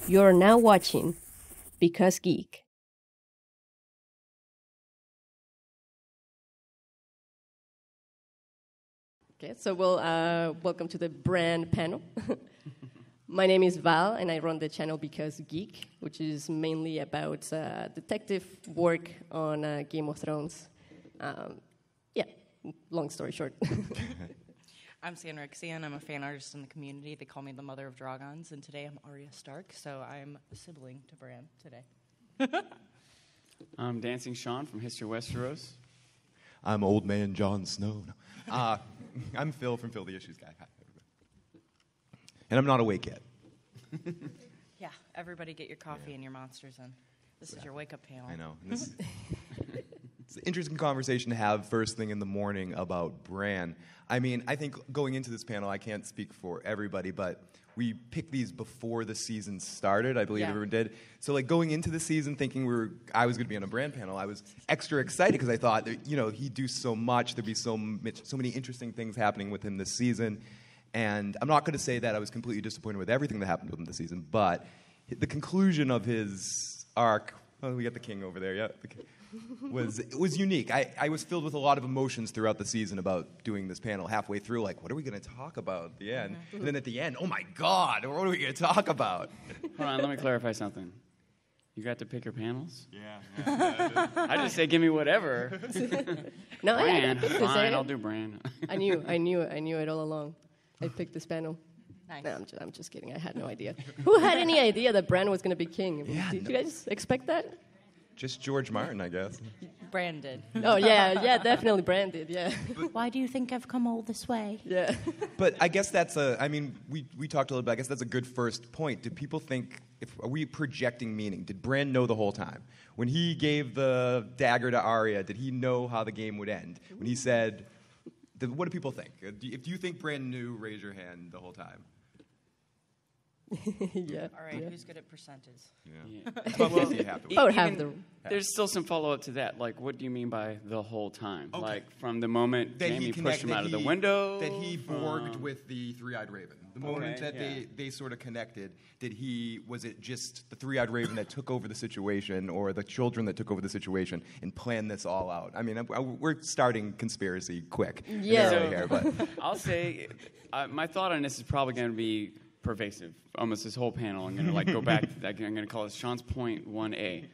You're now watching Because Geek. Okay, so welcome to the Bran panel. My name is Val, and I run the channel Because Geek, which is mainly about detective work on Game of Thrones. Long story short. I'm Sanrixian. I'm a fan artist in the community. They call me the mother of dragons, and today I'm Arya Stark, so I'm a sibling to Bran today. I'm Dancing Sean from History of Westeros. I'm Old Man Jon Snow. I'm Phil from Phil TheIssuesGuy. Hi, everybody. And I'm not awake yet. Yeah, everybody get your coffee and your monsters in. This is your wake-up panel. I know. It's an interesting conversation to have first thing in the morning about Bran. I mean, I think going into this panel, I can't speak for everybody, but we picked these before the season started. I believe everyone did. So, like, going into the season thinking I was going to be on a Bran panel, I was extra excited because I thought, he'd do so much. There'd be so many interesting things happening with him this season. And I'm not going to say that I was completely disappointed with everything that happened with him this season, but the conclusion of his arc, we got the king over there, yeah. was unique. I was filled with a lot of emotions throughout the season about doing this panel. Halfway through, like, what are we going to talk about at the end? And then at the end, oh my God, what are we going to talk about? Hold on, let me clarify something. You got to pick your panels? Yeah. I just say, give me whatever. No, Bran, fine, I'll do Bran. I knew it all along. I picked this panel. Nice. No, I'm just kidding. I had no idea. Who had any idea that Bran was going to be king? Did you guys expect that? Just George Martin, I guess. Bran did. Oh, yeah, definitely Bran did, yeah. Why do you think I've come all this way? Yeah. But I guess we talked a little bit, I guess that's a good first point. Did people think, are we projecting meaning? Did Bran know the whole time? When he gave the dagger to Arya, did he know how the game would end? When he said, what do people think? If you think Bran knew, raise your hand the whole time. Yeah. All right, yeah. who's good at percentages? Yeah. Well, There's still some follow-up to that. Like, what do you mean by the whole time? Okay. Like, from the moment that Jaime pushed him out of the window? That he borged with the three-eyed raven. The moment that they sort of connected, was it just the three-eyed raven that took over the situation, or the children that took over the situation and planned this all out? I mean, we're starting conspiracy quick. Yeah. Here, but I'll say, my thought on this is probably going to be pervasive, almost this whole panel. I'm going to go back to that. I'm going to call it Sean's point 1A.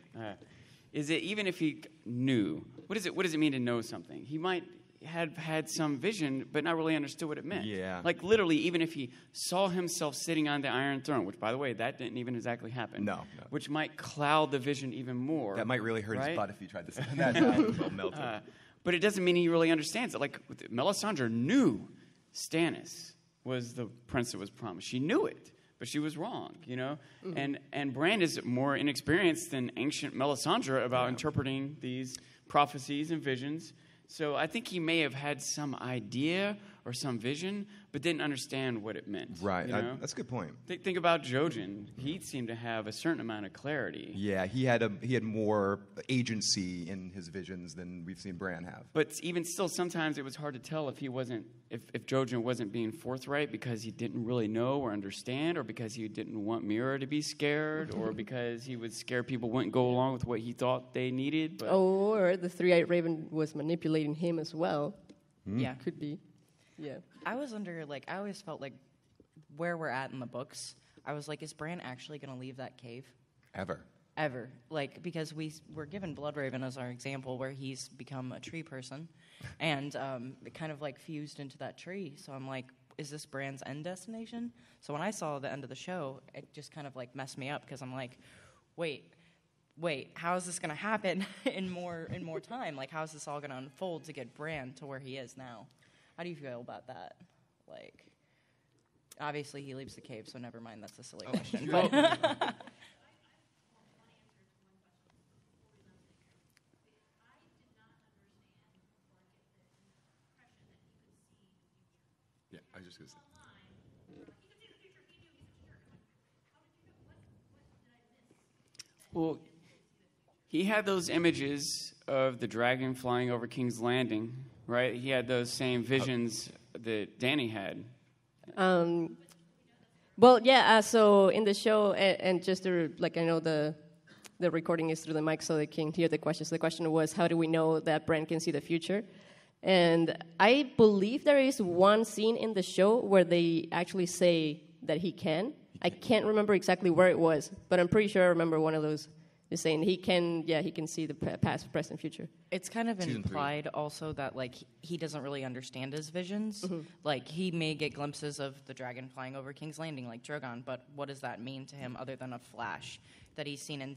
Is it, even if he knew, what does it mean to know something? He might have had some vision, but not really understood what it meant. Yeah. Like, literally, even if he saw himself sitting on the Iron Throne, which, by the way, that didn't even exactly happen. No. Which might cloud the vision even more. That might really hurt his butt if he tried to say that. It'll melt it. But it doesn't mean he really understands it. Like, Melisandre knew Stannis was the prince that was promised. She knew it, but she was wrong, Mm-hmm. And Bran is more inexperienced than ancient Melisandre about interpreting these prophecies and visions. So I think he may have had some idea or some vision, but didn't understand what it meant. Right. That's a good point. Think about Jojen. He seemed to have a certain amount of clarity. Yeah, he had more agency in his visions than we've seen Bran have. But even still, sometimes it was hard to tell if Jojen wasn't being forthright because he didn't really know or understand, or because he didn't want Mira to be scared, or because he was scared people wouldn't go along with what he thought they needed. But or the three-eyed raven was manipulating him as well. Yeah. Could be. Yeah. I always felt like where we're at in the books, I was like, is Bran actually going to leave that cave? Ever. Like, because we were given Bloodraven as our example, where he's become a tree person, and it kind of like fused into that tree. So I'm like, is this Bran's end destination? So when I saw the end of the show, it just kind of like messed me up, because I'm like, wait, how is this going to happen in more time? Like, how is this all going to unfold to get Bran to where he is now? How do you feel about that? Like, obviously he leaves the cave, so never mind. That's a silly question. But yeah, I was just going to say. Well, he had those images of the dragon flying over King's Landing, right? He had those same visions that Dany had. Well, yeah. So in the show, and just to, like, I know the recording is through the mic, so they can hear the questions. The question was, how do we know that Bran can see the future? And I believe there is one scene in the show where they actually say that he can. I can't remember exactly where it was, but I'm pretty sure I remember one of those is saying he can see the past, present, future. It's kind of implied also that, like, he doesn't really understand his visions. Mm-hmm. Like, he may get glimpses of the dragon flying over King's Landing like Drogon, but what does that mean to him other than a flash that he's seen in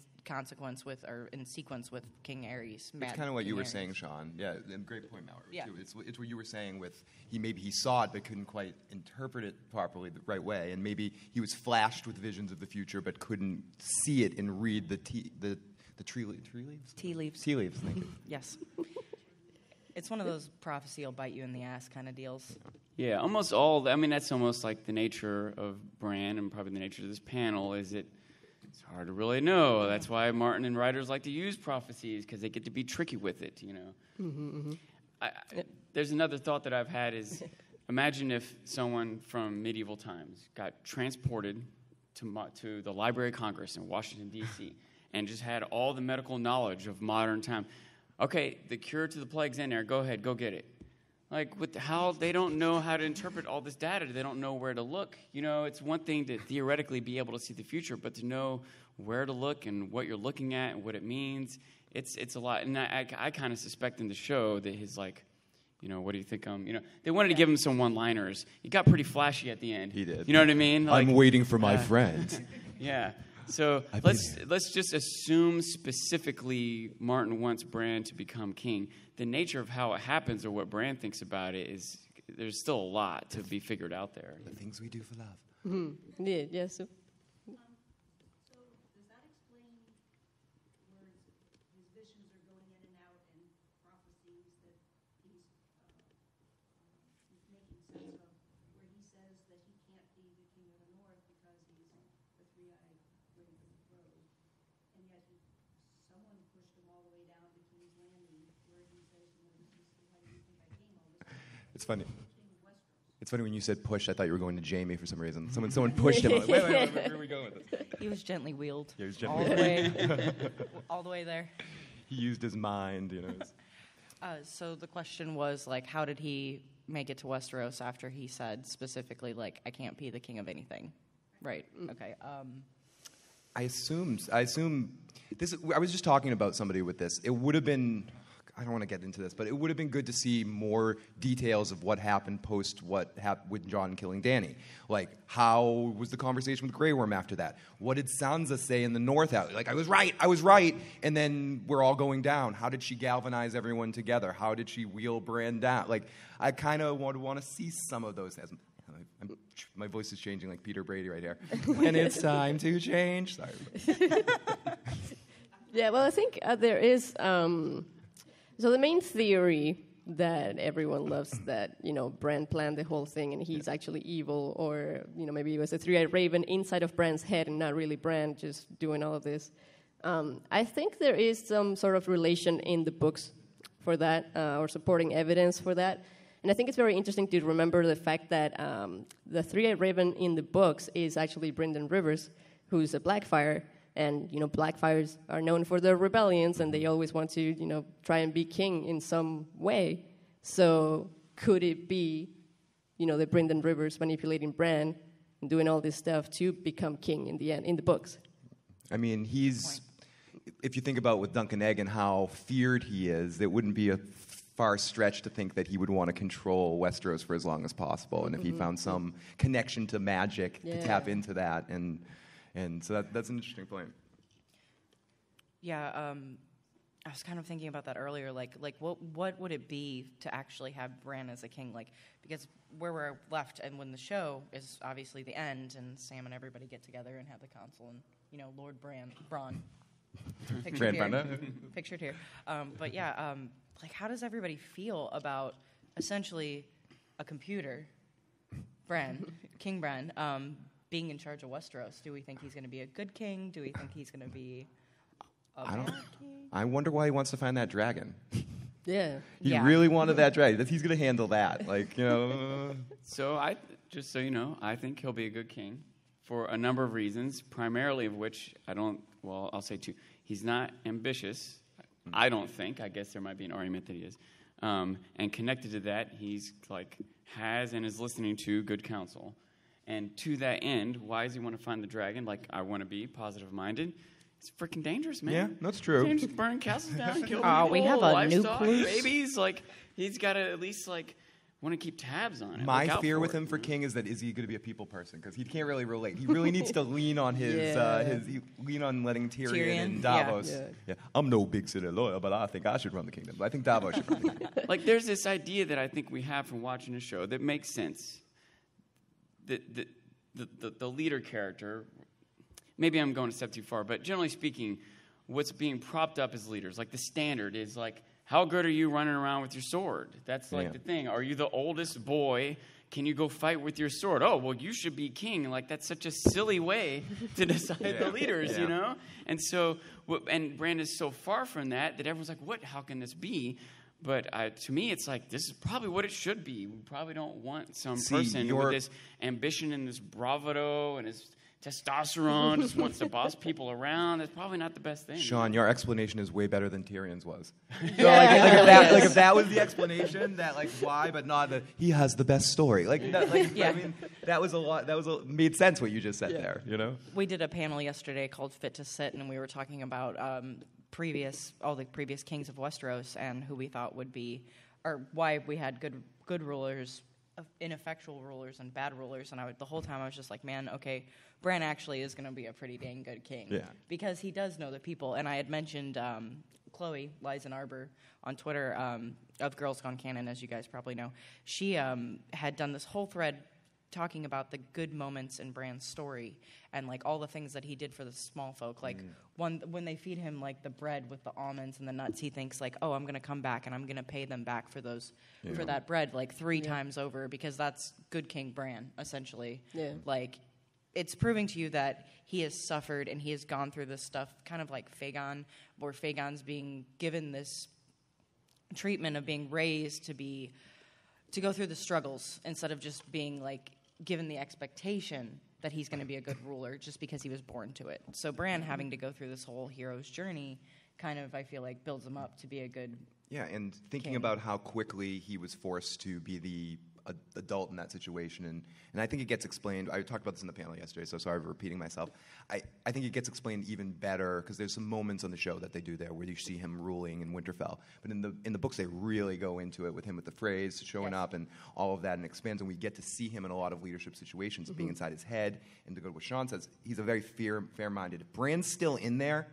sequence with King Aerys? It's kind of what you were saying, Sean. Yeah, and great point, Mallory. Yeah. Too. It's what you were saying with maybe he saw it but couldn't quite interpret it properly the right way, and maybe he was flashed with visions of the future but couldn't see it and read the tree leaves. Tea leaves. Tea leaves. Thank you. Yes. It's one of those prophecy will bite you in the ass kind of deals. Yeah, almost all. I mean, that's almost like the nature of Bran, and probably the nature of this panel is it's hard to really know. That's why Martin and writers like to use prophecies, because they get to be tricky with it, you know. Mm-hmm, mm-hmm. There's another thought that I've had is, imagine if someone from medieval times got transported to the Library of Congress in Washington, D.C., and just had all the medical knowledge of modern time. Okay, the cure to the plague's in there. Go ahead, go get it. Like, how they don't know how to interpret all this data. They don't know where to look. You know, it's one thing to theoretically be able to see the future, but to know where to look and what you're looking at and what it means, it's a lot. And I kind of suspect in the show that his, like, you know, what do you think? They wanted to give him some one-liners. He got pretty flashy at the end. He did. You know what I mean? Like, I'm waiting for my friend. Yeah. So let's just assume specifically Martin wants Bran to become king. The nature of how it happens or what Bran thinks about it is there's still a lot to be figured out there. The things we do for love. Mm-hmm. Yeah. So does that explain where his visions are going in and out and prophecies that he's making sense of, where he says that he can't be the king of the north because he's the three-eyed raven of the road, and yet someone pushed him all the way down to King's Landing, where he says, how do you think I came all this way? It's funny. It's funny when you said push, I thought you were going to Jamie for some reason. Someone pushed him. Like, wait, where are we going with this? He was gently wheeled. Yeah, he was gently wheeled. All the way there. He used his mind, you know. So the question was, like, how did he make it to Westeros after he said specifically, like, I can't be the king of anything? Right. Okay. I assume this. I was just talking about somebody with this. It would have been. I don't want to get into this, but it would have been good to see more details of what happened post what happened with Jon killing Dany. Like, how was the conversation with Grey Worm after that? What did Sansa say in the North out? Like, I was right, and then we're all going down. How did she galvanize everyone together? How did she wheel Bran down? Like, I kind of want to see some of those. My voice is changing like Peter Brady right here. And it's time to change. Sorry. Yeah, well, I think there is... So the main theory that everyone loves, that, you know, Bran planned the whole thing and he's actually evil, or, you know, maybe it was a three-eyed raven inside of Bran's head and not really Bran just doing all of this. I think there is some sort of relation in the books for that, or supporting evidence for that. And I think it's very interesting to remember the fact that the three-eyed raven in the books is actually Brynden Rivers, who's a Blackfire. And, you know, Blackfires are known for their rebellions, and they always want to, you know, try and be king in some way. So could it be, you know, the Brynden Rivers manipulating Bran and doing all this stuff to become king in the end, in the books? I mean, if you think about with Duncan Egg and how feared he is, it wouldn't be a far stretch to think that he would want to control Westeros for as long as possible. And if he found some connection to magic to tap into that, and so that's an interesting point. Yeah, I was kind of thinking about that earlier. Like what would it be to actually have Bran as a king? Like, because where we're left, and when the show is obviously the end, and Sam and everybody get together and have the council, and, you know, Lord Bran, pictured here. But yeah, like, how does everybody feel about essentially a computer, King Bran? Being in charge of Westeros? Do we think he's going to be a good king? Do we think he's going to be a bad king? I wonder why he wants to find that dragon. Yeah. He really wanted that dragon. He's going to handle that. Like, you know. So just so you know, I think he'll be a good king. for a number of reasons, primarily of which I'll say two. He's not ambitious, I don't think. I guess there might be an argument that he is. And connected to that, he's has and is listening to good counsel. And to that end, why does he want to find the dragon? I want to be positive-minded. It's freaking dangerous, man. Yeah, that's true. Dangerous, burn castles down, kill people, we have a livestock, nucleus. babies. He's got to at least want to keep tabs on it. My fear with him for king is that is he going to be a people person? Because he can't really relate. He really needs to lean on lean on letting Tyrion and Davos. Yeah. I'm no big city lawyer, but I think I should run the kingdom. I think Davos should run the kingdom. There's this idea that I think we have from watching the show that makes sense. The leader character, maybe I'm going a step too far, but generally speaking, what's being propped up as leaders, the standard is how good are you running around with your sword? That's the thing. Are you the oldest boy? Can you go fight with your sword? Oh, well, you should be king. That's such a silly way to decide the leaders, you know? And so, and Bran is so far from that everyone's like, what? How can this be? But to me, it's this is probably what it should be. We probably don't want some person with this ambition and this bravado and his testosterone, just wants to boss people around. That's probably not the best thing. Sean, your explanation is way better than Tyrion's was. So, if that was the explanation, that why, but not that he has the best story. I mean, that was a lot. Made sense what you just said there. You know. We did a panel yesterday called "Fit to Sit," and we were talking about all the previous kings of Westeros and who we thought would be, or why we had good rulers, ineffectual rulers, and bad rulers. And the whole time I was just like, man, okay, Bran actually is going to be a pretty dang good king because he does know the people. And I had mentioned Chloe Liza Arbor on Twitter of Girls Gone Canon, as you guys probably know. She had done this whole thread talking about the good moments in Bran's story and all the things that he did for the small folk. When they feed him the bread with the almonds and the nuts, he thinks oh, I'm going to come back and I'm going to pay them back for those for that bread 3 times over, because that's good King Bran essentially. Yeah. It's proving to you that he has suffered and he has gone through this stuff, kind of like Fagon, where Fagon's being given this treatment of being raised to go through the struggles instead of just being given the expectation that he's going to be a good ruler just because he was born to it. So Bran having to go through this whole hero's journey kind of, I feel builds him up to be a good and thinking about how quickly he was forced to be the adult in that situation, and I think it gets explained. I talked about this in the panel yesterday, so sorry for repeating myself. I think it gets explained even better because there's some moments on the show that they do there where you see him ruling in Winterfell, but in the books they really go into it with him with the phrase showing up and all of that, and expands, and we get to see him in a lot of leadership situations, being inside his head. And to go to what Sean says, he's a very fair-minded. If Bran's still in there,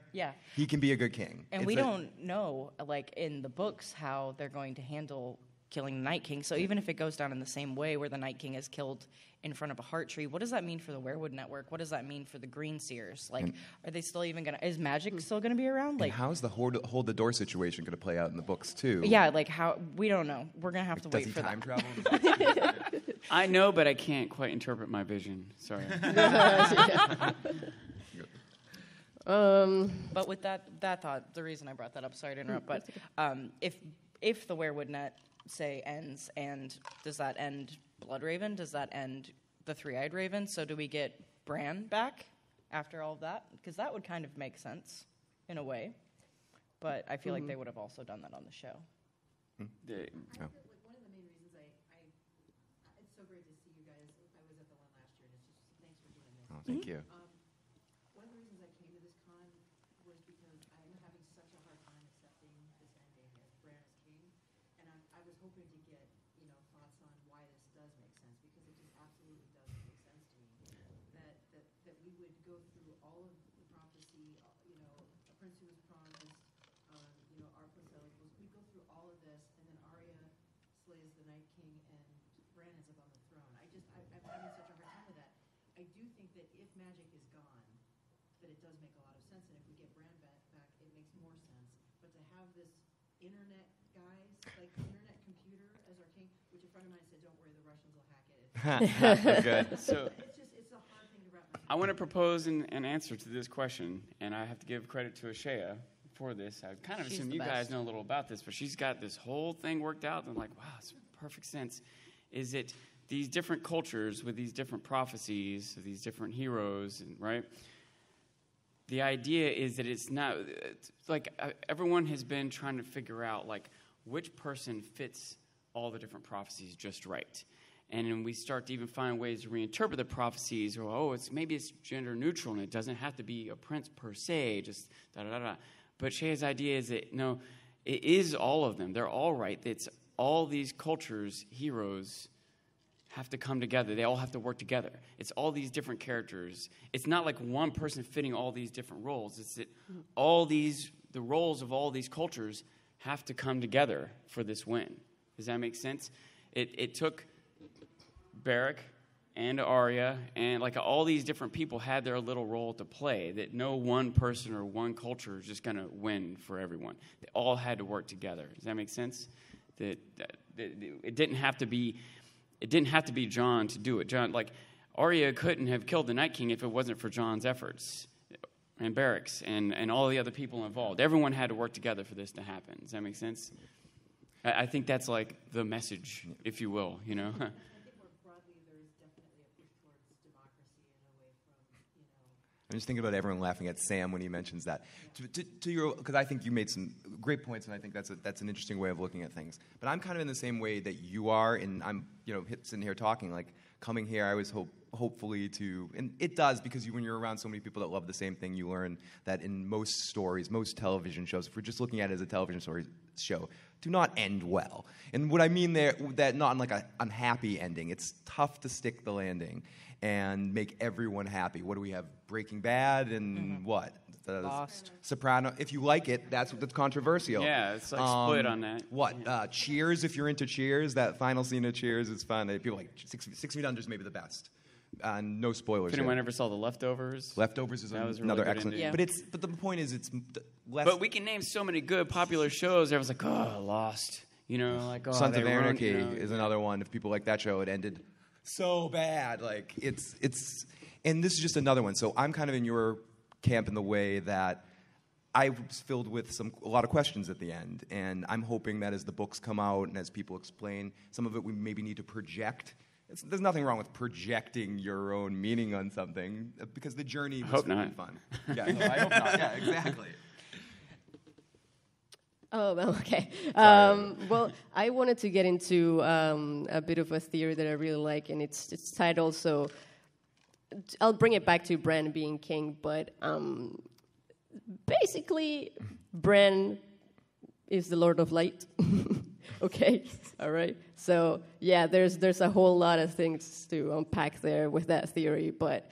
he can be a good king. And we don't know, in the books, how they're going to handle killing the Night King. So even if it goes down in the same way where the Night King is killed in front of a heart tree, what does that mean for the Werewood Network? What does that mean for the Green Seers? Are they still even going to... Is magic still going to be around? And how's the hold the door situation going to play out in the books, too? Yeah, how... We don't know. We're going to have to wait for that. Does he time travel? I know, but I can't quite interpret my vision. Sorry. But with that thought, the reason I brought that up, sorry to interrupt, but if the Werewood Net, say, ends, and does that end Bloodraven? Does that end the Three-Eyed Raven? So do we get Bran back after all of that? Because that would kind of make sense in a way. But I feel like they would have also done that on the show. One of the main reasons it's so great to see you guys. I was at the one last year, and it's just thanks for doing this. Oh, thank you. One of the reasons I came to this con was because I'm having such a hard time accepting this ending as Bran is king, and I was hoping to get thoughts on why this does make sense, because it just absolutely does make sense to me that we would go through all of the prophecy, a prince who was promised, Arthur Selleck, we'd go through all of this, and then Arya slays the Night King, and Bran ends up on the throne. I'm having such a hard time with that. I do think that if magic is gone, that it does make a lot of sense, and if we get Bran back, it makes more sense. But to have this internet guys, the internet computer as our king, which a friend of mine said, don't worry, the Russians will hack it. Good. So it's a hard thing to wrap my head around. I want to propose an answer to this question, and I have to give credit to Ashea for this. I kind of assume you guys know a little about this, but she's got this whole thing worked out, and I'm like, wow, it's perfect sense. Is it these different cultures with these different prophecies, these different heroes, and, right? The idea is that it's not, it's like everyone has been trying to figure out, like, which person fits all the different prophecies just right. And then we start to even find ways to reinterpret the prophecies, or, maybe it's gender neutral, and it doesn't have to be a prince per se, just da-da-da-da. But Shea's idea is that, no, it is all of them. They're all right. It's all these cultures, heroes, have to come together. They all have to work together. It's all these different characters. It's not like one person fitting all these different roles. It's that the roles of all these cultures have to come together for this win. Does that make sense? It took Beric and Arya and like all these different people had their little role to play, that no one person or one culture is just going to win for everyone. They all had to work together. Does that make sense? That it didn't have to be Jon to do it. Jon, like, Arya couldn't have killed the Night King if it wasn't for Jon's efforts, and Beric's, and all the other people involved. Everyone had to work together for this to happen. Does that make sense? I think that's like the message, if you will, you know? I think more broadly, there is definitely a push towards democracy and away from, I'm just thinking about everyone laughing at Sam when he mentions that. To your, because I think you made some great points, and I think that's an interesting way of looking at things. But I'm kind of in the same way that you are, and I'm sitting here talking, like coming here, I was hopefully to, and it does, because when you're around so many people that love the same thing, you learn that in most stories, most television shows, if we're just looking at it as a television show, do not end well. And what I mean there, that not in like a unhappy ending. It's tough to stick the landing and make everyone happy. What do we have? Breaking Bad and what? Lost. Soprano. If you like it, that's controversial. Yeah, it's like split on that. What? Yeah. Cheers, if you're into Cheers, that final scene of Cheers is fun. People like Six Feet Under is maybe the best. No spoilers. If anyone ever saw The Leftovers. Leftovers is that was another really excellent. Yeah. But the point is, it's less. But we can name so many good popular shows. Everyone's like, Lost. Like, Sons of they Anarchy ruined, is another one. If people like that show, it ended so bad. Like it's, and this is just another one. So I'm kind of in your camp in the way that I was filled with a lot of questions at the end, and I'm hoping that as the books come out and as people explain, some of it we maybe need to project. There's nothing wrong with projecting your own meaning on something, because the journey was really fun. Yeah, no, I hope not. Yeah, exactly. Oh, well, okay. Well, I wanted to get into a bit of a theory that I really like, and it's tied also. I'll bring it back to Bran being king, but basically, Bran is the Lord of Light. Okay, all right. So yeah, there's a whole lot of things to unpack there with that theory, but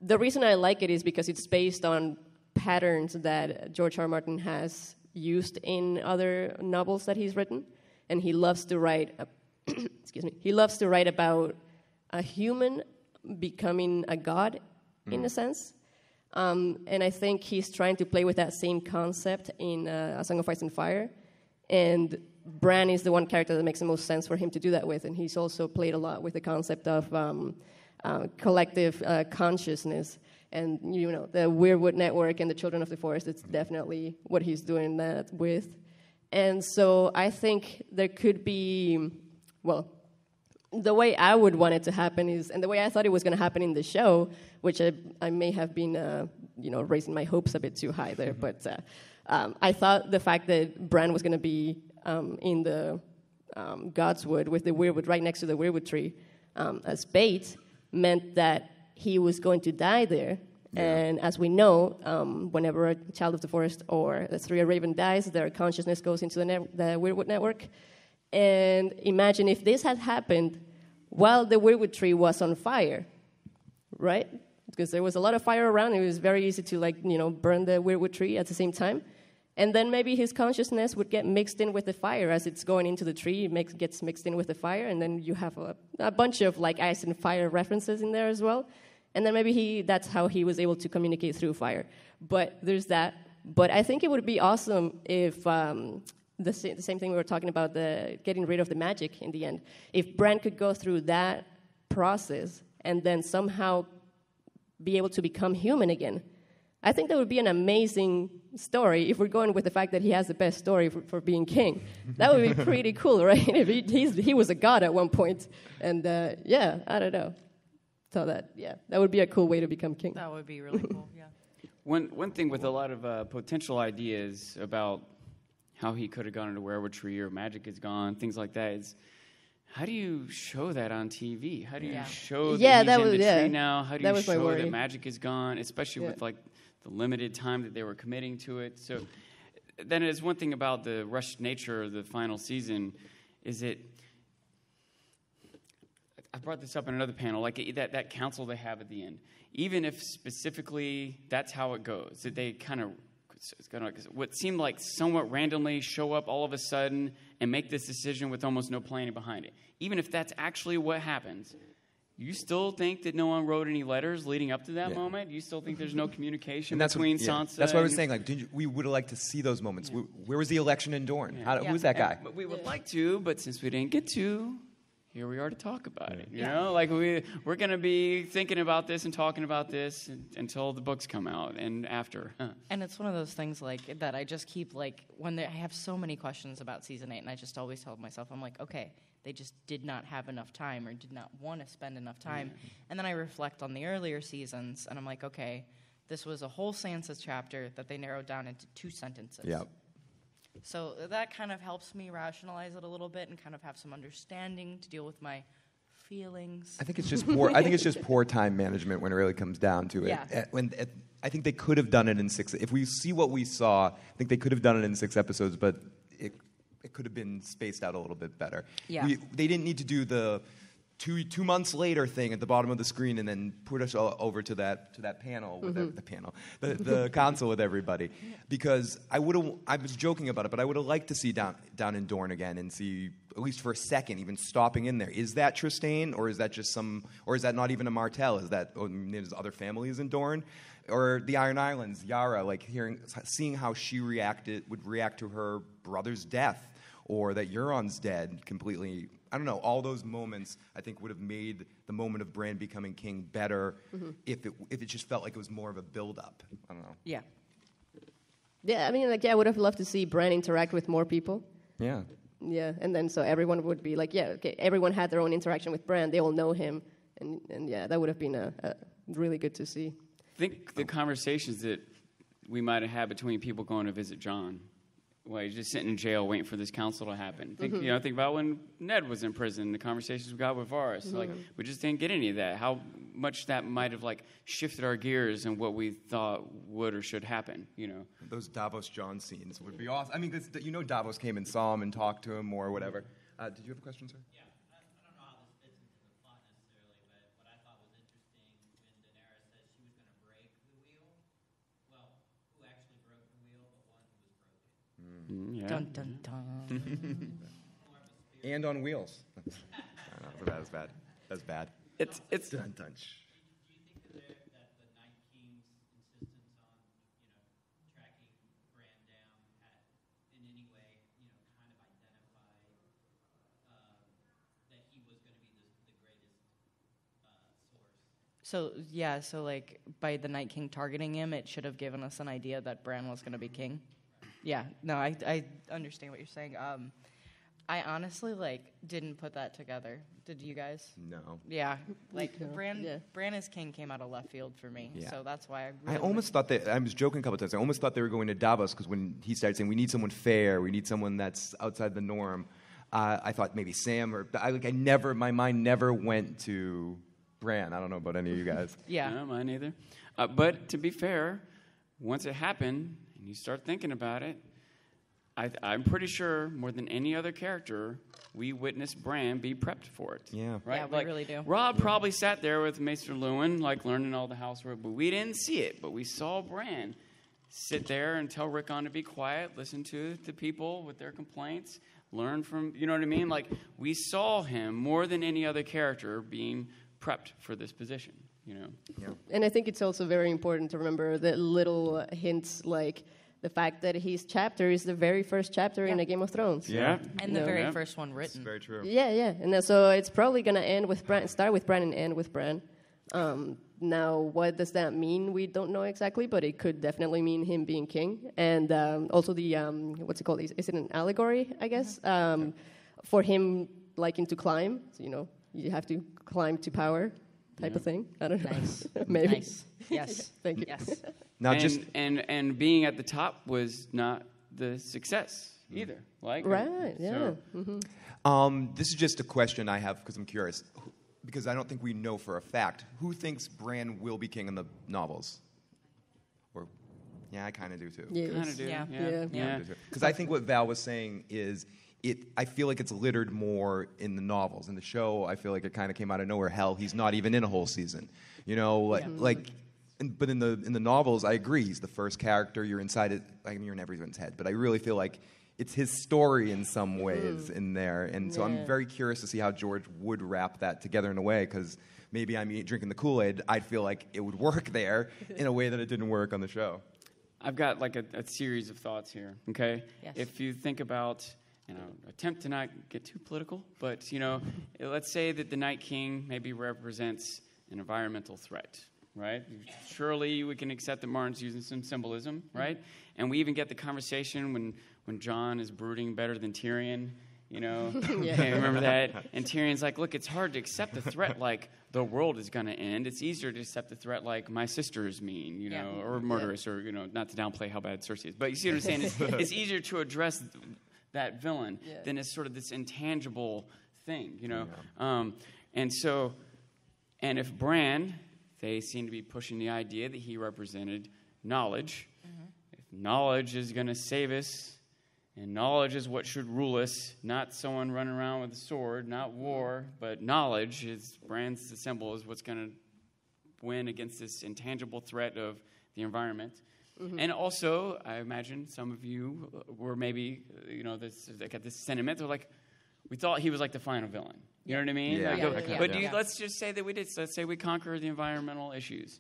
the reason I like it is because it's based on patterns that George R. R. Martin has used in other novels that he's written, and he loves to write. Excuse me. He loves to write about a human becoming a god, in a sense. And I think he's trying to play with that same concept in A Song of Ice and Fire. And Bran is the one character that makes the most sense for him to do that with. And he's also played a lot with the concept of collective consciousness. And, the Weirwood Network and the Children of the Forest, it's definitely what he's doing that with. And so I think there could be, well, the way I would want it to happen is, and the way I thought it was going to happen in the show, which I may have been, raising my hopes a bit too high there, but I thought the fact that Bran was going to be in the Godswood with the Weirwood right next to the Weirwood tree as bait meant that he was going to die there. Yeah. And as we know, whenever a child of the forest or the Three Raven dies, their consciousness goes into the Weirwood Network. And imagine if this had happened while the Weirwood tree was on fire, right? Because there was a lot of fire around. It was very easy to, burn the Weirwood tree at the same time. And then maybe his consciousness would get mixed in with the fire as it's going into the tree. It gets mixed in with the fire, and then you have a bunch of, ice and fire references in there as well. And then maybe that's how he was able to communicate through fire. But there's that. But I think it would be awesome if... The same thing we were talking about, the getting rid of the magic in the end. If Bran could go through that process and then somehow be able to become human again, I think that would be an amazing story if we're going with the fact that he has the best story for being king. That would be pretty cool, right? If he was a god at one point. And yeah, I don't know. So that would be a cool way to become king. That would be really cool, yeah. One thing with a lot of potential ideas about how he could have gone into Werewood Tree or Magic is Gone, things like that, is how do you show that on TV? How do you show that he's in the tree now? How do you show that Magic is gone, especially with like the limited time that they were committing to it? So then it's one thing about the rushed nature of the final season is it, I brought this up in another panel, like that council they have at the end. Even if specifically that's how it goes, that they kind of, what seemed like somewhat randomly show up all of a sudden and make this decision with almost no planning behind it. Even if that's actually what happens, you still think that no one wrote any letters leading up to that moment? You still think there's no communication between Sansa? That's what I was saying. Like, we would have liked to see those moments. Where was the election in Dorne? Who's that guy? But we would like to, but since we didn't get to, here we are to talk about it. You know, like we're going to be thinking about this and talking about this until the books come out and after. And it's one of those things like that I just keep like I have so many questions about season 8, and I just always tell myself, I'm like, okay, they just did not have enough time or did not want to spend enough time. And then I reflect on the earlier seasons, and I'm like, okay, this was a whole Sansa chapter that they narrowed down into 2 sentences. Yep. So that kind of helps me rationalize it a little bit and kind of have some understanding to deal with my feelings. I think it's just poor. I think it's just poor time management when it really comes down to it. Yeah. I think they could have done it in 6. If we see what we saw, I think they could have done it in 6 episodes, but it could have been spaced out a little bit better. Yeah. They didn't need to do the 2 months later thing at the bottom of the screen and then put us all over to that panel with the console with everybody, because I was joking about it, but I would have liked to see down in Dorne again and see, at least for a second, even stopping in there. Is that Trystane, or is that just or is that not even a Martell? Is that there's other families in Dorne? Or the Iron Islands, Yara, like seeing how she would react to her brother's death, or that Euron's dead completely. I don't know. All those moments, I think, would have made the moment of Bran becoming king better if it just felt like it was more of a build-up. I don't know. Yeah. Yeah, I mean, I would have loved to see Bran interact with more people. Yeah. Yeah, and then so everyone would be like, everyone had their own interaction with Bran. They all know him, and that would have been really good to see. I think the conversations that we might have had between people going to visit Jon, while he's just sitting in jail waiting for this council to happen. Think about when Ned was in prison, the conversations we got with Varys. Like, we just didn't get any of that. How much that might have like shifted our gears and what we thought would or should happen. Those Davos Jon scenes would be awesome. I mean, Davos came and saw him and talked to him or whatever. Did you have a question, sir? Yeah. I don't know how this fits into the plot necessarily, but what I thought was interesting when Daenerys said she was going to break the wheel. Well, who actually broke the wheel, but one who was broken. Yeah. Dun, dun, dun. And on wheels. I don't know, that was bad. That's bad. It's dun, dun. Do you think that the Night King's insistence on, tracking Bran down had in any way, kind of identified that he was going to be the greatest source? So like by the Night King targeting him, it should have given us an idea that Bran was going to be king. Yeah, no, I understand what you're saying. I honestly didn't put that together. Did you guys? No. Yeah, Bran as king came out of left field for me, so that's why I almost thought I was joking a couple times. I almost thought they were going to Davos because when he started saying we need someone fair, we need someone that's outside the norm, I thought maybe Sam or my mind never went to Bran. I don't know about any of you guys. Yeah, no, mine either. But to be fair, once it happened and you start thinking about it, I'm pretty sure more than any other character, we witnessed Bran be prepped for it. Yeah. Right? Yeah, we really do. Rob probably sat there with Maester Lewin, learning all the housework, but we didn't see it. But we saw Bran sit there and tell Rickon to be quiet, listen to the people with their complaints, learn from, you know what I mean? We saw him more than any other character being prepped for this position, Yeah. And I think it's also very important to remember the little hints the fact that his chapter is the very first chapter in A Game of Thrones. Yeah. And the very first one written. That's very true. Yeah. And so it's probably going to start with Bran and end with Bran. Now, what does that mean? We don't know exactly, but it could definitely mean him being king. And also the, what's it called? Is it an allegory, I guess? For him liking to climb. So, you have to climb to power type of thing. I don't know. Nice. Maybe. Nice. Yes. Thank you. Yes. Now, and being at the top was not the success either. Like Right, yeah. So, this is just a question I have because I'm curious. Because I don't think we know for a fact. Who thinks Bran will be king in the novels? Or, yeah, I kind of do too. Yes. kind of do. Yeah. Yeah. Because I think what Val was saying is, I feel like it's littered more in the novels. In the show, I feel like it kind of came out of nowhere. Hell, he's not even in a whole season. But in the novels, I agree. He's the first character. You're inside it. You're in everyone's head. But I really feel like it's his story in some ways in there. And so I'm very curious to see how George would wrap that together in a way, because maybe I'm drinking the Kool-Aid. I'd feel like it would work there in a way that it didn't work on the show. I've got like a series of thoughts here, okay? Yes. If you think about, attempt to not get too political, but, let's say that the Night King maybe represents an environmental threat, right? Surely we can accept that Martin's using some symbolism, right? And we even get the conversation when Jon is brooding better than Tyrion, Okay, remember that? And Tyrion's like, look, it's hard to accept a threat like the world is going to end. It's easier to accept a threat like my sister is mean, or murderous, or, not to downplay how bad Cersei is. But you see what I'm saying? It's easier to address that villain than as sort of this intangible thing, And if Bran, they seem to be pushing the idea that he represented knowledge. If knowledge is going to save us, and knowledge is what should rule us, not someone running around with a sword, not war, but knowledge is Bran's the symbol, is what's going to win against this intangible threat of the environment. And also, I imagine some of you were maybe, they got this sentiment. They're like, we thought he was like the final villain. You know what I mean? Yeah. Let's just say that we did. Let's say we conquered the environmental issues.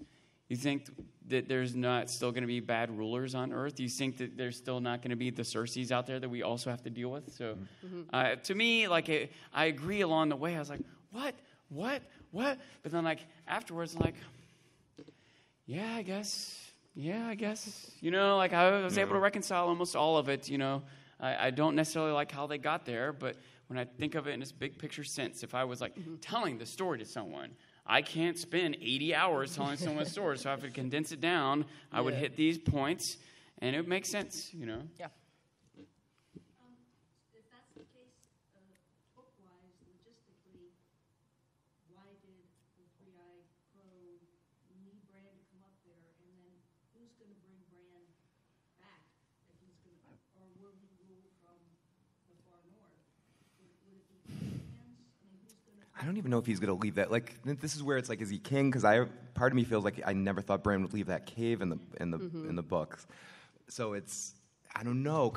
You think that there's not still going to be bad rulers on Earth? You think that there's still not going to be the Cerseis out there that we also have to deal with? So, to me, I agree along the way. I was like, what? But then, afterwards, I'm like, yeah, I guess. I was able to reconcile almost all of it. I don't necessarily like how they got there, but when I think of it in this big picture sense, if I was telling the story to someone, I can't spend 80 hours telling someone's story. So if I condense it down, I would hit these points, and it would make sense, Yeah. If that's the case, book-wise, logistically, why did the Three-Eyed Crow need Bran to come up there, and then who's going to bring Bran back? If he's going to, or will he rule from the far north? Would it be hands? Who's going to? I don't even know if he's going to leave that. This is where it's like, is he king? Because part of me feels like I never thought Bran would leave that cave in the books. So I don't know.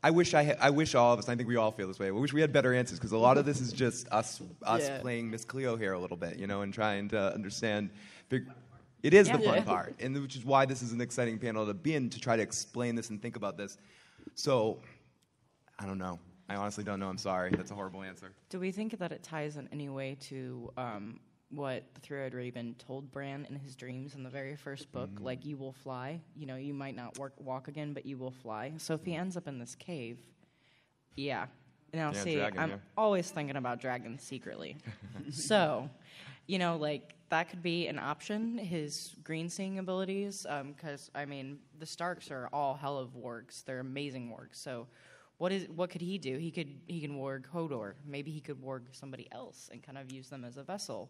I wish all of us. I think we all feel this way. I wish we had better answers, because a lot of this is just us playing Miss Cleo here a little bit, and trying to understand. It is the fun part, and which is why this is an exciting panel to be in, to try to explain this and think about this. So, I don't know. I honestly don't know. I'm sorry. That's a horrible answer. Do we think that it ties in any way to what the Three-Eyed Raven told Bran in his dreams in the very first book? Like, you will fly. You might not walk again, but you will fly. So if he ends up in this cave, Now, I'm always thinking about dragons secretly. So, that could be an option, his green seeing abilities, because, the Starks are all hell of wargs. They're amazing wargs. So what could he do? He can warg Hodor. Maybe he could warg somebody else and kind of use them as a vessel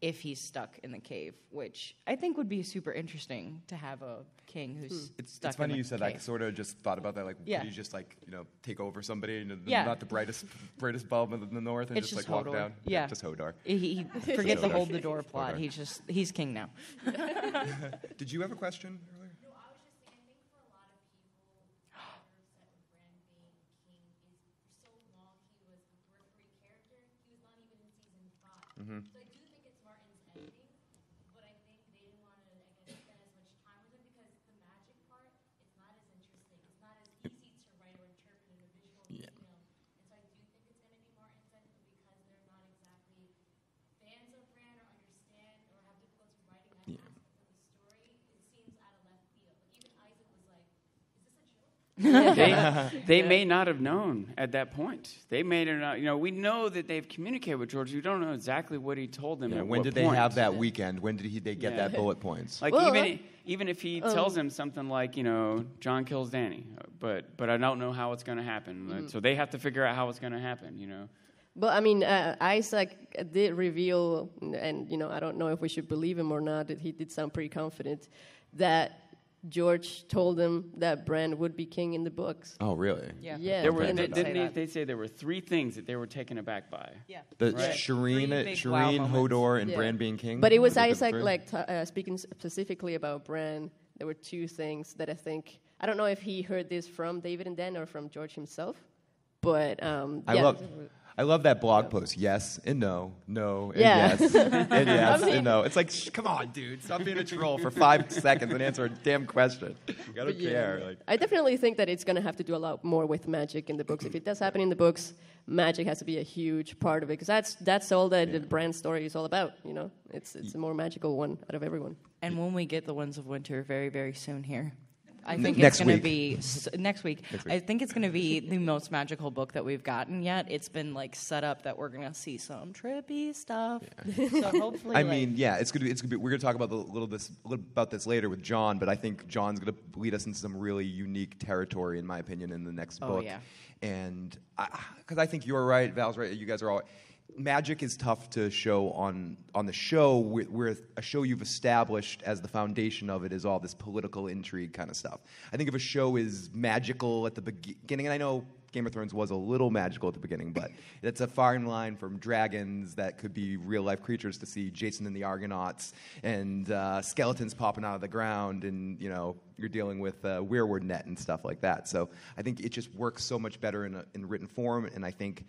if he's stuck in the cave, which I think would be super interesting to have a king who's stuck It's in funny the you said cave. that. I sort of just thought about that. Could you just take over somebody and Yeah. not the brightest bulb in the north and It's just just walk Hodor. down? Yeah. Just Hodor. He forget the Hodor. hold the door plot. Hodor. He's king now. Did you have a question earlier? No, I was just saying, I think for a lot of people, they're upset with Bran being king is for so long he was a periphery character. He was not even in season 5. So I do think it's Martin's ending, but I think they didn't want to, spend as much time with him because the magic part, it's not as interesting. It's not as easy to write or interpret in a visual medium. And so I do think it's going to be Martin's ending because they're not exactly fans of Bran or understand or have the They may not have known at that point. They may not. We know that they've communicated with George. We don't know exactly what he told them. At when what did point. they have that weekend? When did they get that bullet points? Like even if he tells him something like, John kills Danny, but I don't know how it's going to happen. So they have to figure out how it's going to happen. Well, I mean, Isaac did reveal, and I don't know if we should believe him or not. That he did sound pretty confident that George told him that Bran would be king in the books. Oh, really? Yeah. Didn't they say there were 3 things that they were taken aback by? Yeah. Right. Shireen, Hodor, and Bran being king? But it was Isaac, speaking specifically about Bran, there were 2 things that I don't know if he heard this from David and Dan or from George himself, but I love that blog post. Yes and no, and yes, and yes and no. It's like, come on, dude. Stop being a troll for 5 seconds and answer a damn question. I don't care. I definitely think that it's going to have to do a lot more with magic in the books. If it does happen in the books, magic has to be a huge part of it, because that's all that the Bran story is all about. It's a more magical one out of everyone. And when we get the Winds of Winter very, very soon here, I think it's going to be next week. I think it's going to be the most magical book that we've gotten yet. It's been set up that we're going to see some trippy stuff. Yeah. So hopefully, it's going to be. We're going to talk about a little about this later with John, but I think John's going to lead us into some really unique territory, in my opinion, in the next book. Yeah. And because I think you're right, Val's right. You guys are all. Magic is tough to show on the show, where a show you've established as the foundation of it is all this political intrigue kind of stuff. I think if a show is magical at the beginning, and I know Game of Thrones was a little magical at the beginning, but it's a fine line from dragons that could be real-life creatures to see Jason and the Argonauts and skeletons popping out of the ground, and you're dealing with Weirwood net and stuff like that. So I think it just works so much better in written form, and I think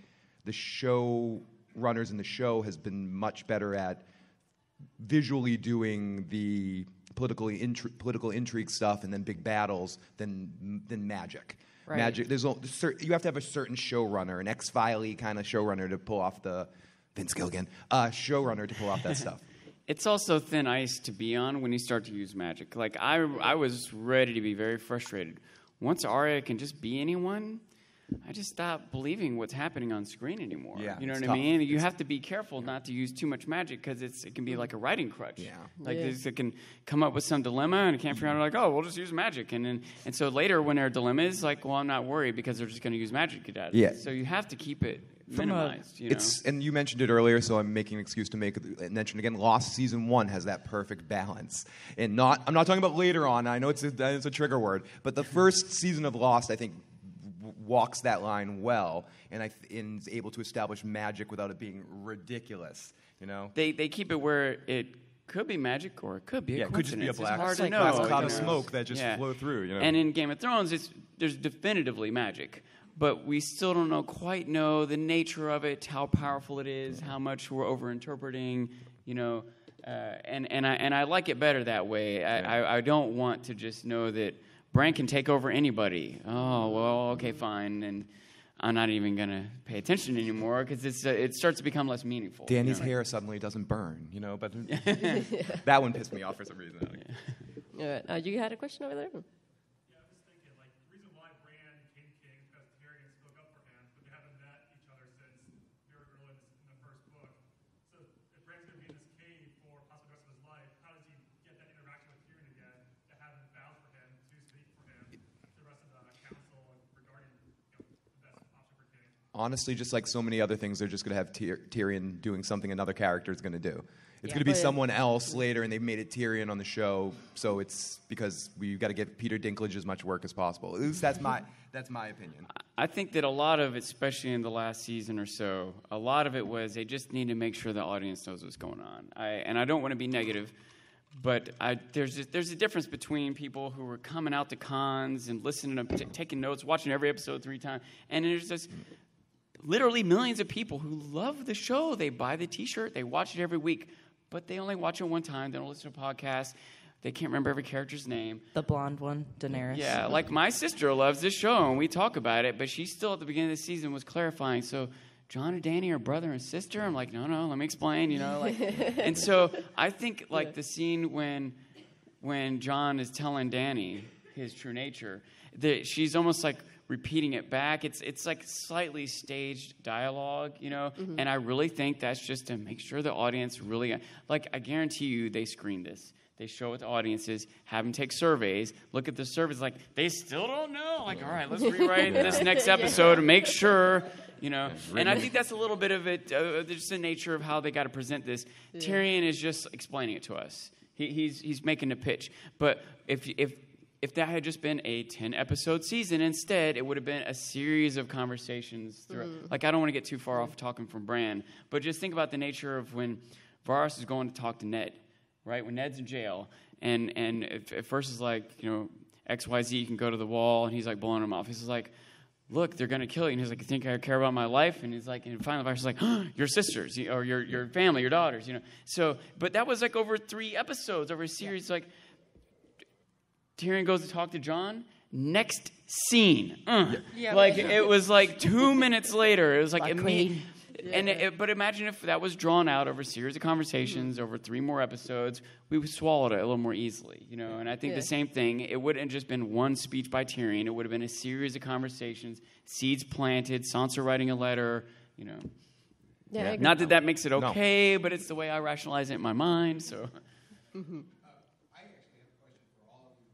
the show runners in the show has been much better at visually doing the political intrigue stuff and then big battles than magic. Right. Magic. You have to have a certain showrunner, an X-File-y kind of showrunner to pull off the Vince Gilligan showrunner to pull off that stuff. It's also thin ice to be on when you start to use magic. I was ready to be very frustrated. Once Arya can just be anyone, I just stopped believing what's happening on screen anymore. Yeah, you know what I mean? You have to be careful not to use too much magic, because it can be like a writing crutch. Yeah. It can come up with some dilemma and it can't figure out, we'll just use magic. And so later when their dilemma is I'm not worried, because they're just going to use magic to get out of it. So you have to keep it minimized. And you mentioned it earlier, so I'm making an excuse to mention again. Lost season 1 has that perfect balance, and I'm not talking about later on. I know it's a trigger word, but the first season of Lost, I think, walks that line well, and is able to establish magic without it being ridiculous. They keep it where it could be magic or it could be a coincidence. It could just be a black cloud of smoke that just flow through. And in Game of Thrones, there's definitively magic, but we still don't quite know the nature of it, how powerful it is, how much we're overinterpreting. And I like it better that way. I don't want to just know that Bran can take over anybody. Oh, well, okay, fine. And I'm not even going to pay attention anymore, because it starts to become less meaningful. Danny's hair suddenly doesn't burn, but that one pissed me off for some reason. Yeah. You had a question over there? Yeah, I was thinking, the reason why Bran became king is because Tyrion spoke up for him, but they haven't met each other since very early in the first book. So if Bran's going to be in this cave for possibly the rest of his life, how does he get that interaction with Tyrion again to have him vouch for him, to speak for him to the rest of the council regarding the best option for king? Honestly, just like so many other things, they're just going to have Tyrion doing something another character is going to do. It's going to be someone else later, and they've made it Tyrion on the show, so it's because we've got to give Peter Dinklage as much work as possible. At least that's my opinion. I think that a lot of it, especially in the last season or so, a lot of it was they just need to make sure the audience knows what's going on. And I don't want to be negative, but there's a difference between people who are coming out to cons and listening to taking notes, watching every episode 3 times, and there's just literally millions of people who love the show. They buy the T-shirt, they watch it every week, but they only watch it one time. They don't listen to podcasts. They can't remember every character's name. The blonde one, Daenerys. Yeah, my sister loves this show, and we talk about it, but she still, at the beginning of the season, was clarifying. So John and Danny are brother and sister? I'm like, no, let me explain, And so I think, the scene when John is telling Danny, his true nature. She's almost like repeating it back. It's like slightly staged dialogue, you know. Mm-hmm. And I really think that's just to make sure the audience really, like, I guarantee you they screen this. They show it to audiences, have them take surveys, look at the surveys, like, they still don't know. Like, all right, let's rewrite this next episode and make sure, you know. And I think that's a little bit of it, just the nature of how they got to present this. Yeah. Tyrion is just explaining it to us. He's making a pitch. But if that had just been a 10-episode season instead, it would have been a series of conversations. Like, I don't want to get too far off talking from Bran, but just think about the nature of when Varys is going to talk to Ned. Right, when Ned's in jail, and at first it's like, you know, XYZ can go to the wall, and he's like blowing him off. He's like, look, they're gonna kill you. And he's like, you think I care about my life? And he's like, and finally Varys is like, your sisters, or your family, your daughters, you know. So, but that was like over 3 episodes, over a series. Like, Tyrion goes to talk to Jon. Next scene, like it was like 2 minutes later. It was like immediate. But imagine if that was drawn out over a series of conversations, over 3 more episodes, we would swallow it a little more easily, you know. And I think the same thing, it wouldn't have just been one speech by Tyrion. It would have been a series of conversations, seeds planted, Sansa writing a letter, you know. Yeah. Not that makes it okay, but it's the way I rationalize it in my mind, so. Mm-hmm. I actually have a question for all of you.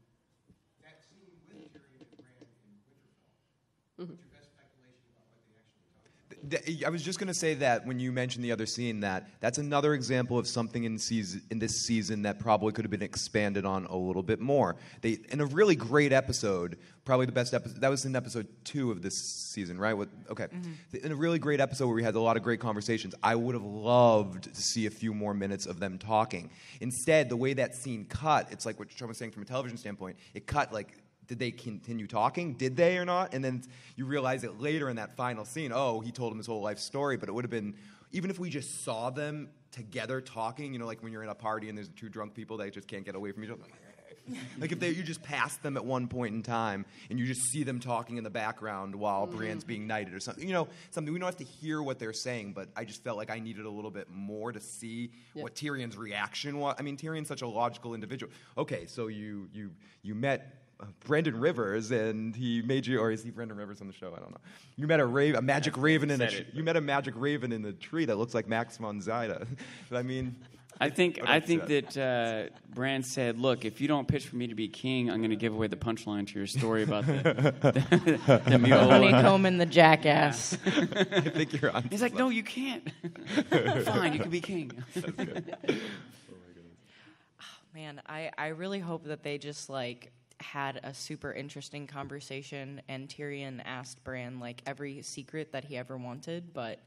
That scene with Tyrion and Bran in Winterfell, what's your best speculation about what they actually talked about? I was just going to say that when you mentioned the other scene, that's another example of something in this season that probably could have been expanded on a little bit more. In a really great episode, probably the best episode, that was in episode 2 of this season, right? In a really great episode where we had a lot of great conversations, I would have loved to see a few more minutes of them talking. Instead, the way that scene cut, it's like what Sean was saying from a television standpoint, it cut like, did they continue talking? Did they or not? And then you realize it later in that final scene, he told him his whole life story, but it would have been, even if we just saw them together talking, you know, like when you're in a party and there's 2 drunk people that just can't get away from each other. Like if you just pass them at one point in time and you just see them talking in the background while Bran's being knighted or something, you know, something we don't have to hear what they're saying, but I just felt like I needed a little bit more to see what Tyrion's reaction was. I mean, Tyrion's such a logical individual. Okay, so you met Brendan Rivers, and he made you, or is he Brendan Rivers on the show? I don't know. You met a magic raven in you met a magic raven in the tree that looks like Max von Sydow. I mean, I think that Bran said, "Look, if you don't pitch for me to be king, I'm going to give away the punchline to your story about the mule." Honeycomb and the jackass. I think you're on. He's like, "No, you can't. Fine, you can be king." That's good. Man, I really hope that they just like had a super interesting conversation and Tyrion asked Bran like every secret that he ever wanted, but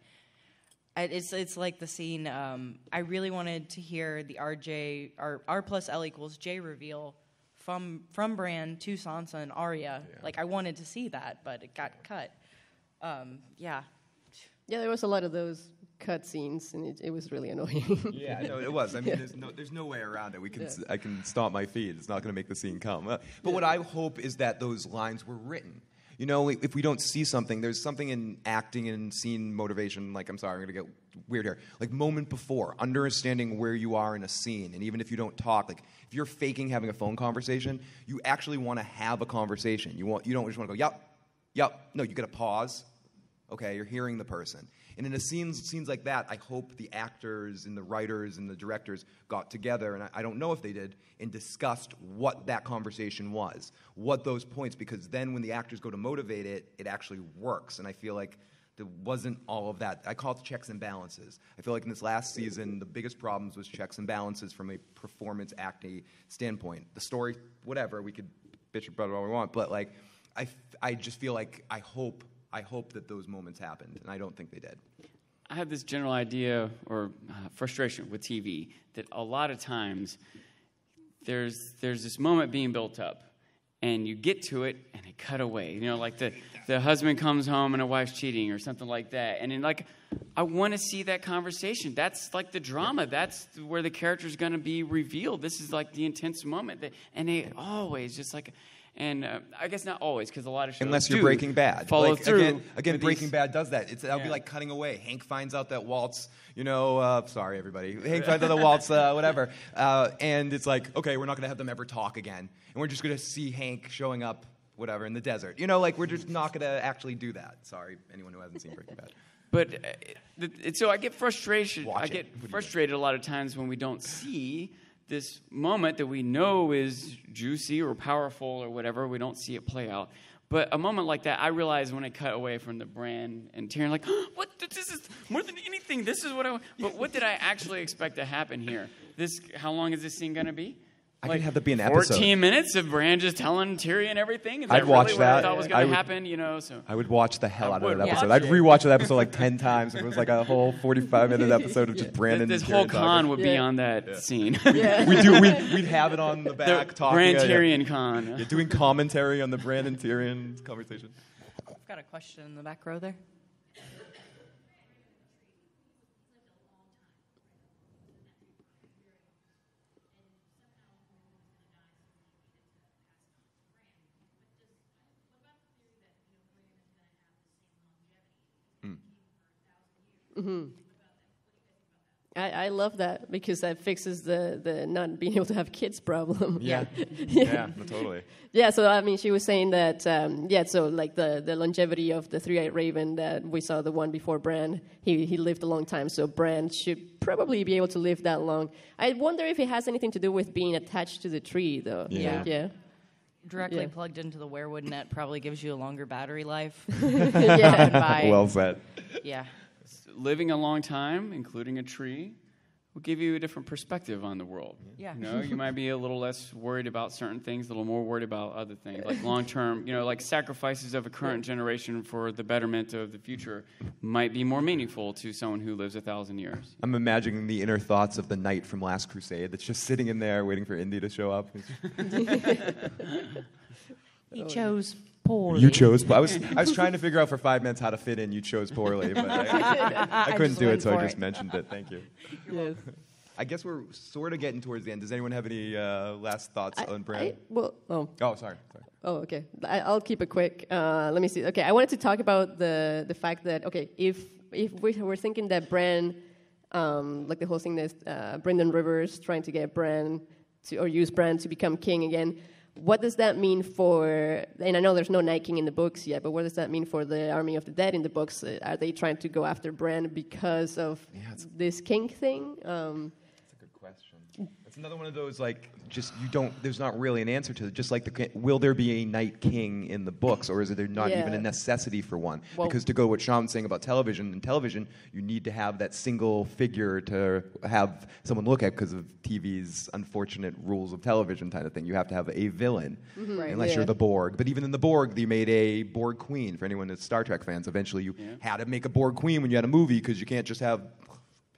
it's like the scene. I really wanted to hear the R plus L equals J reveal from Bran to Sansa and Arya. Yeah. Like I wanted to see that, but it got cut. Yeah, there was a lot of those cut scenes, and it was really annoying. Yeah, no, it was. I mean, there's no way around it. I can stomp my feet. It's not going to make the scene come. But what I hope is that those lines were written. You know, if we don't see something, there's something in acting and scene motivation. Like, I'm sorry, I'm going to get weird here. Like moment before, understanding where you are in a scene, and even if you don't talk, like if you're faking having a phone conversation, you actually want to have a conversation. You don't just want to go, yep. No, you got to pause. Okay, you're hearing the person. And in a scenes like that, I hope the actors and the writers and the directors got together, and I don't know if they did, and discussed what that conversation was, what those points, because then when the actors go to motivate it, it actually works. And I feel like there wasn't all of that. I call it checks and balances. I feel like in this last season, the biggest problems was checks and balances from a performance acting standpoint. The story, whatever, we could bitch about it all we want, but like, I just feel like I hope that those moments happened, and I don't think they did. I have this general idea or frustration with TV that a lot of times there's this moment being built up, and you get to it, and it cut away. You know, like the husband comes home and a wife's cheating or something like that. And then, like, I want to see that conversation. That's like the drama. That's where the character's going to be revealed. This is like the intense moment. And they always just like... And I guess not always, because a lot of shows Unless you're do Breaking Bad. follow like, through. Again, with Breaking these- Bad does that. That'll be like cutting away. Hank finds out that Walt's, sorry everybody. Hank finds out that Walt's, whatever. And it's like, okay, we're not going to have them ever talk again. And we're just going to see Hank showing up, whatever, in the desert. We're just not going to actually do that. Sorry, anyone who hasn't seen Breaking Bad. But so I get frustration. Watch I it. get What do you frustrated a lot of times when we don't see this moment that we know is juicy or powerful or whatever. We don't see it play out. But a moment like that, I realize when I cut away from the Bran and Tyrion, like, what? This is more than anything. This is what I. But what did I actually expect to happen here? How long is this scene going to be? I could have that be an episode. 14 minutes of Bran just telling Tyrion everything? Is I'd that watch really what that. I thought was going to happen? So I would watch the hell out of that would episode. watch I'd it. rewatch that episode like 10 times. It was like a whole 45-minute episode of just Brandon. this and whole Tyrion con talking. would be on that scene. We'd have it on the back talking. Bran Tyrion con. Yeah, doing commentary on the Brandon Tyrion conversation. I've got a question in the back row there. I love that because that fixes the not being able to have kids problem. Yeah, totally. Yeah, so I mean, she was saying that, so like the longevity of the three-eyed raven that we saw, the one before Bran, he lived a long time, so Bran should probably be able to live that long. I wonder if it has anything to do with being attached to the tree, though. Yeah. Yeah. Directly plugged into the werewood net probably gives you a longer battery life. Yeah. Well said. Yeah. Living a long time, including a tree, will give you a different perspective on the world. Yeah. You might be a little less worried about certain things, a little more worried about other things, like long-term, like sacrifices of a current generation for the betterment of the future might be more meaningful to someone who lives 1,000 years. I'm imagining the inner thoughts of the knight from Last Crusade that's just sitting in there waiting for Indy to show up. He chose poorly. You chose. I was trying to figure out for 5 minutes how to fit in. You chose poorly, but I couldn't just do it, went so I for just it. mentioned it. Thank you. Yes. I guess we're sort of getting towards the end. Does anyone have any last thoughts on Bran? Oh, Sorry. Oh, okay. I'll keep it quick. Let me see. Okay, I wanted to talk about the fact that, okay, if we're thinking that Bran, like the whole thing that Brendan Rivers trying to get Bran or use Bran to become king again, what does that mean for, and I know there's no Night King in the books yet, but what does that mean for the Army of the Dead in the books? Are they trying to go after Bran because of this king thing? That's a good question. It's another one of those, like, there's not really an answer to it. Just like, will there be a Night King in the books, or is there not even a necessity for one? Well, because to go what Sean was saying about television, in television, you need to have that single figure to have someone look at because of TV's unfortunate rules of television kind of thing. You have to have a villain, Right, unless you're the Borg. But even in the Borg, they made a Borg queen. For anyone that's Star Trek fans, eventually you had to make a Borg queen when you had a movie because you can't just have...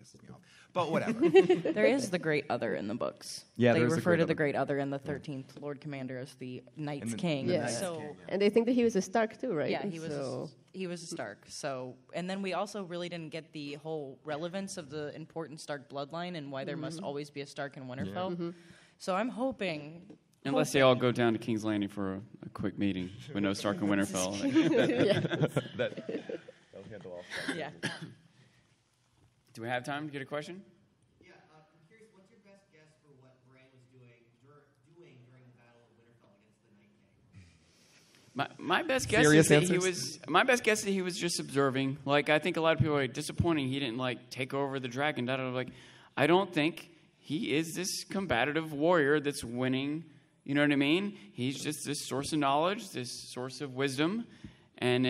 pisses me off. But whatever. There is the Great Other in the books. Yeah, they there is the refer Great to Other. the Great Other and the 13th Lord Commander as the Night's King. Yeah. So And they think that he was a Stark too, right? yeah, he was So, he was a Stark. So and then we also really didn't get the whole relevance of the important Stark bloodline and why there must always be a Stark in Winterfell. So I'm hoping. Unless they all go down to King's Landing for a quick meeting with no Stark and Winterfell. That'll handle all stuff. Yeah. Do we have time to get a question? Yeah, I'm curious, what's your best guess for what Bran was doing during the Battle of Winterfell against the Night King? My best guess Serious is that answers? my best guess is that he was just observing. Like, I think a lot of people are disappointing he didn't like take over the dragon. Like, I don't think he is this combative warrior that's winning. You know what I mean? He's just this source of knowledge, this source of wisdom, and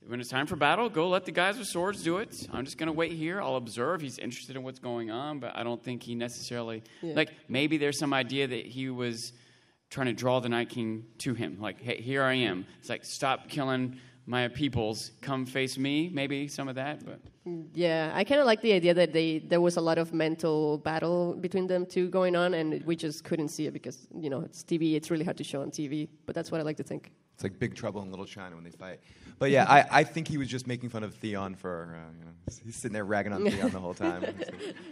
when it's time for battle, go let the guys with swords do it. I'm just going to wait here. I'll observe. He's interested in what's going on, but I don't think he necessarily... Like, maybe there's some idea that he was trying to draw the Night King to him. Like, hey, here I am. It's like, stop killing my peoples. Come face me. Maybe some of that, but... yeah, I kind of like the idea that there was a lot of mental battle between them two going on, and we just couldn't see it because, it's TV. It's really hard to show on TV, but that's what I like to think. It's like Big Trouble in Little China when they fight. But yeah, I think he was just making fun of Theon for, he's sitting there ragging on Theon the whole time.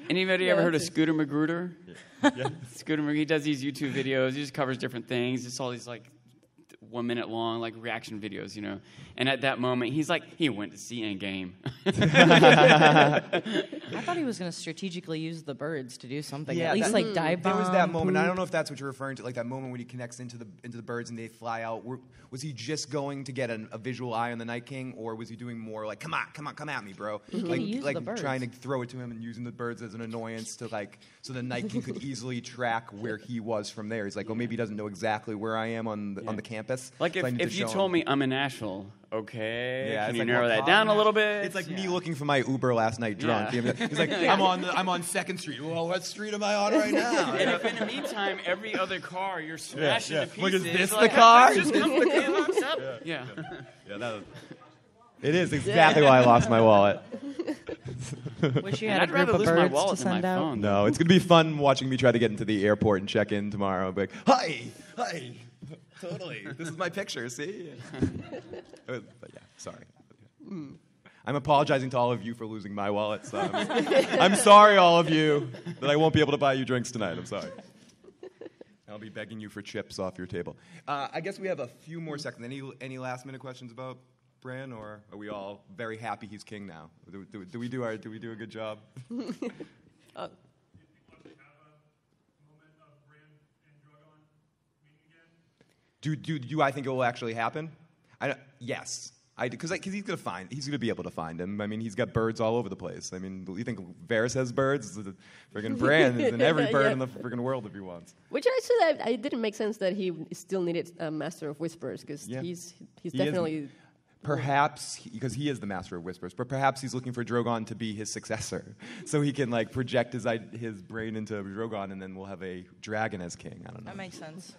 Anybody ever heard of Scooter Magruder? Yeah. Scooter Magruder, he does these YouTube videos. He just covers different things. It's all these, like, 1 minute long like reaction videos, you know. And at that moment, he's like, he went to see Endgame. I thought he was going to strategically use the birds to do something. Yeah, At least like dive bomb. There was that moment. poop. I don't know if that's what you're referring to, like that moment when he connects into the birds and they fly out. Was he just going to get a visual eye on the Night King, or was he doing more like, come at me, bro? Like trying to throw it to him and using the birds as an annoyance to like, so the Night King could easily track where he was from there. He's like, oh, maybe he doesn't know exactly where I am on the campus. Like so if you told me I'm in Nashville, okay, yeah, can you like narrow that down a little bit? It's like me looking for my Uber last night drunk. Yeah. He's like, I'm on 2nd Street. Well, what street am I on right now? And if in the meantime, every other car you're smashing to pieces. Look, is this like, the car? Just come quickly locks up. Yeah. It is exactly why I lost my wallet. Wish you had I'd a rather group of lose my birds wallet to than my send out. phone. No, it's going to be fun watching me try to get into the airport and check in tomorrow. I'll be like, hi. Totally. This is my picture, see? But yeah, sorry. I'm apologizing to all of you for losing my wallet. So I'm sorry, all of you, that I won't be able to buy you drinks tonight. I'm sorry. I'll be begging you for chips off your table. I guess we have a few more seconds. Any last-minute questions about Bran, or are we all very happy he's king now? Do we do a good job? Do I think it will actually happen? Yes. Because he's gonna be able to find him. I mean, he's got birds all over the place. I mean, you think Varys has birds? Friggin' Bran is in every bird in the friggin' world if he wants. Which actually, it didn't make sense that he still needed a Master of Whispers, because he's definitely... Perhaps, because he is the Master of Whispers, but perhaps he's looking for Drogon to be his successor, so he can like project his brain into Drogon, and then we'll have a dragon as king. I don't know. That makes sense.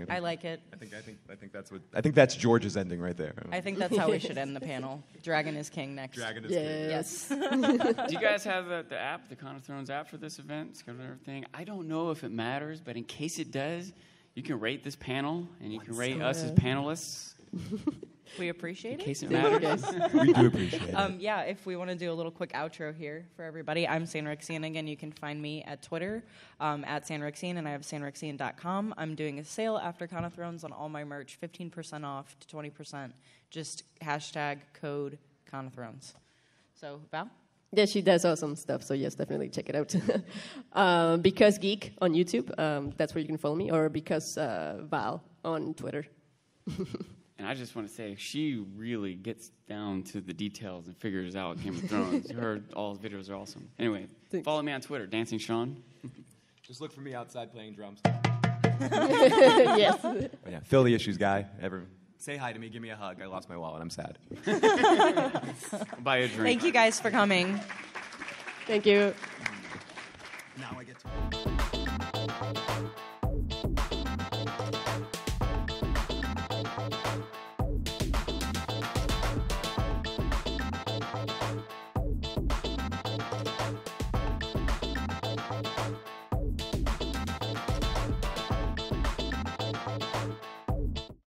I like it. I think that's George's ending right there. I think that's how we should end the panel. Dragon is king next. Dragon is king. Yes. Do you guys have the app, the Con of Thrones app for this event? Schedule everything. I don't know if it matters, but in case it does, you can rate this panel, and you can rate us as panelists. We appreciate it. In case it matters. We do appreciate it. Yeah, if we want to do a little quick outro here for everybody, I'm Sanrixian. Again, you can find me at Twitter at Sanrixian, and I have sanrixian.com. I'm doing a sale after Con of Thrones on all my merch, 15% off to 20%. Just hashtag code Con of Thrones. So, Val? Yeah, she does awesome stuff, so yes, definitely check it out. Because Geek on YouTube, that's where you can follow me, or Because Val on Twitter. And I just want to say, she really gets down to the details and figures out Game of Thrones. All the videos are awesome. Anyway, follow me on Twitter, Dancing Sean. Just look for me outside playing drums. Yes. But yeah, Phil TheIssuesGuy. Say hi to me, give me a hug. I lost my wallet, I'm sad. Buy a drink. Thank you guys for coming. Thank you. Now I get to...